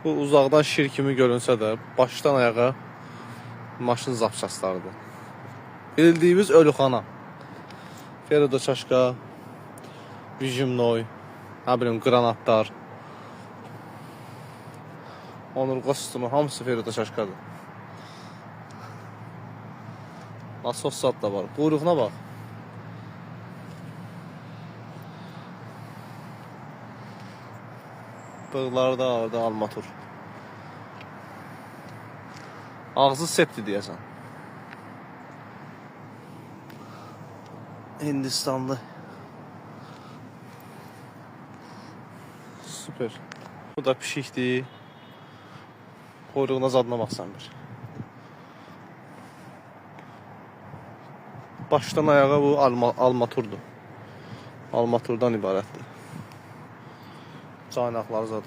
Bu uzaqdan şir kimi görünsə də, başdan ayağa maşın zapçaslarıdır. Bildiyimiz ölüxana. Ferdo çaşka, Vijimnoy, nə bilim, qranatlar, onun kostumu, hamısı Ferdo çaşkadır. Nasos zad da var. Quyruğuna bax. Bığları da orada armatur. Ağzı septi deyəsən. Hindistanlı. Süper. Bu da pişikdir. Quyruğuna zadına baxsan bir. Başdan ayağa bu almaturdur. Almaturdan ibarətdir. Caynaqları zadı.